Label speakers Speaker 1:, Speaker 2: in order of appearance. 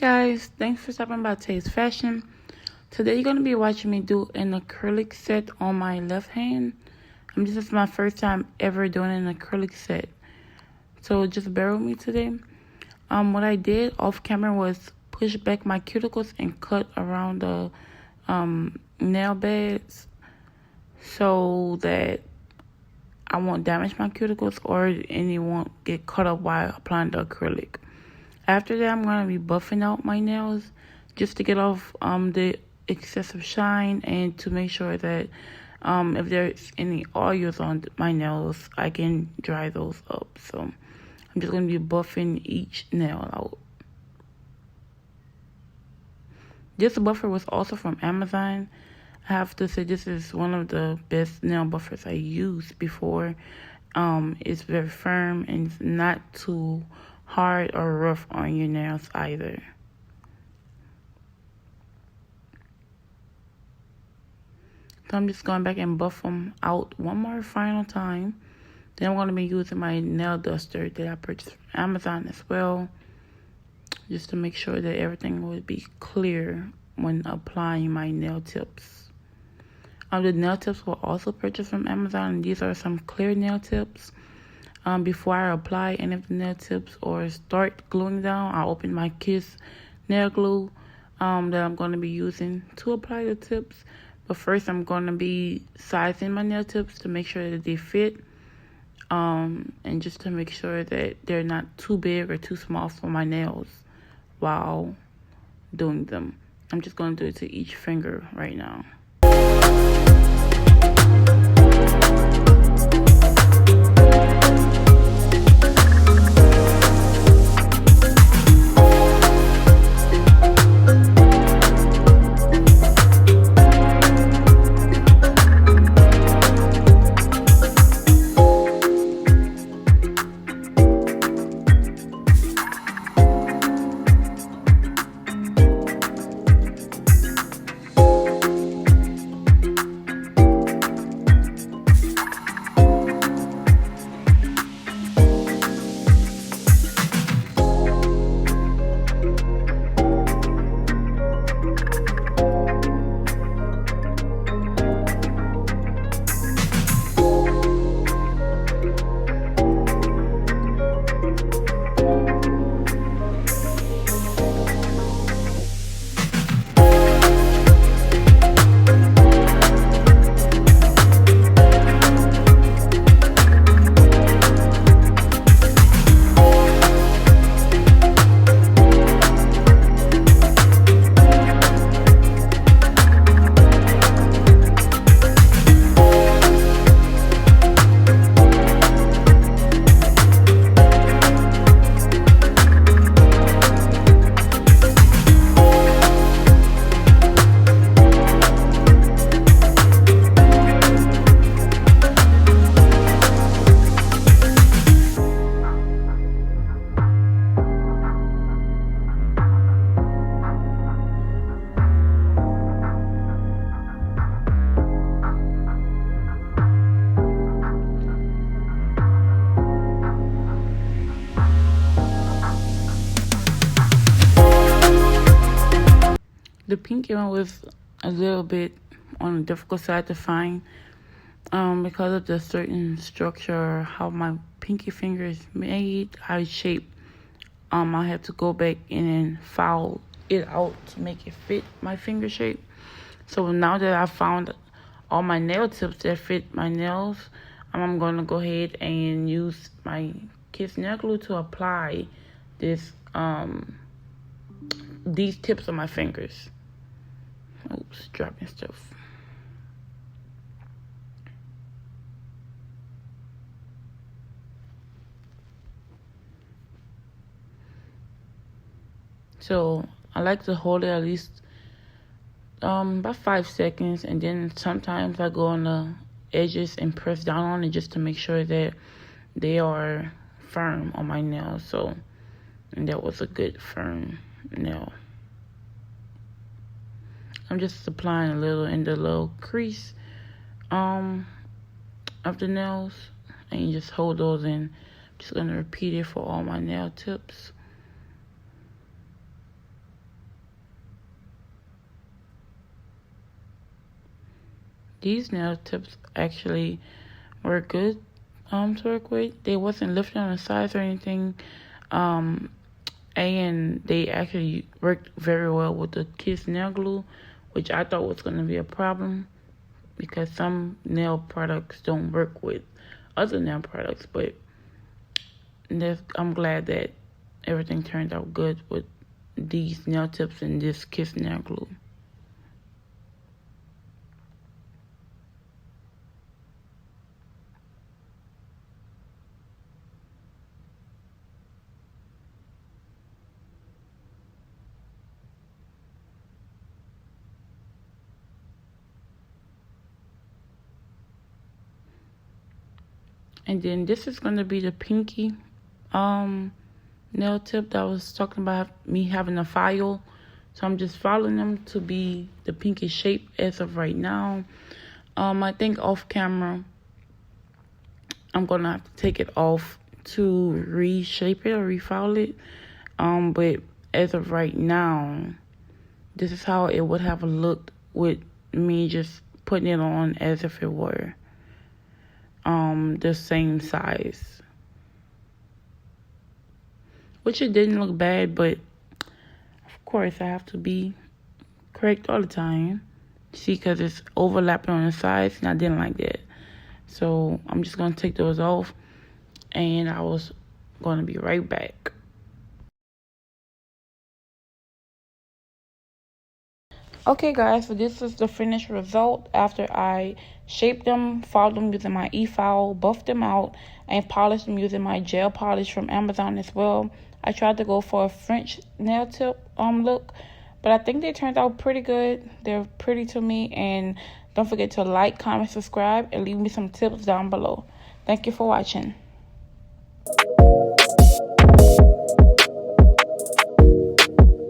Speaker 1: guys, thanks for stopping by Taste Fashion. Today you're going to be watching me do an acrylic set on my left hand. This is my first time ever doing an acrylic set, so just bear with me today. What I did off camera was push back my cuticles and cut around the nail beds so that I won't damage my cuticles or any won't get cut up while applying the acrylic. After that, I'm going to be buffing out my nails just to get off the excessive shine and to make sure that if there's any oils on my nails, I can dry those up. So I'm just going to be buffing each nail out. This buffer was also from Amazon. I have to say this is one of the best nail buffers I used before. It's very firm and it's not too hard or rough on your nails either. So I'm just going back and buff them out one more final time. Then I'm going to be using my nail duster that I purchased from Amazon as well, just to make sure that everything would be clear when applying my nail tips. The nail tips were also purchased from Amazon, and these are some clear nail tips. Before I apply any of the nail tips or start gluing down, I open my Kiss nail glue that I'm going to be using to apply the tips. But first, I'm going to be sizing my nail tips to make sure that they fit, and just to make sure that they're not too big or too small for my nails while doing them. I'm just going to do it to each finger right now. The pinky one was a little bit on the difficult side to find because of the certain structure, how my pinky finger is made, how it's shaped. I have to go back and file it out to make it fit my finger shape. So now that I found all my nail tips that fit my nails, I'm going to go ahead and use my Kiss nail glue to apply this these tips on my fingers. Oops, dropping stuff. So I like to hold it at least about 5 seconds, and then sometimes I go on the edges and press down on it just to make sure that they are firm on my nails. So, and that was a good firm nail. I'm just applying a little in the little crease of the nails, and you just hold those in. I'm just going to repeat it for all my nail tips. These nail tips actually were good to work with. They wasn't lifting on the sides or anything. And they actually worked very well with the Kiss nail glue, which I thought was going to be a problem because some nail products don't work with other nail products. But I'm glad that everything turned out good with these nail tips and this Kiss nail glue. And then this is going to be the pinky nail tip that I was talking about, me having a file. So I'm just following them to be the pinky shape as of right now. I think off camera, I'm going to have to take it off to reshape it or refile it. But as of right now, this is how it would have looked with me just putting it on as if it were the same size, which it didn't look bad, but of course I have to be correct all the time. See, because it's overlapping on the sides, and I didn't like that. So I'm just going to take those off, and I was going to be right back. Okay guys, so this is the finished result after I shaped them, filed them using my e-file, buffed them out, and polished them using my gel polish from Amazon as well. I tried to go for a French nail tip look, but I think they turned out pretty good. They're pretty to me, and don't forget to like, comment, subscribe, and leave me some tips down below. Thank you for watching.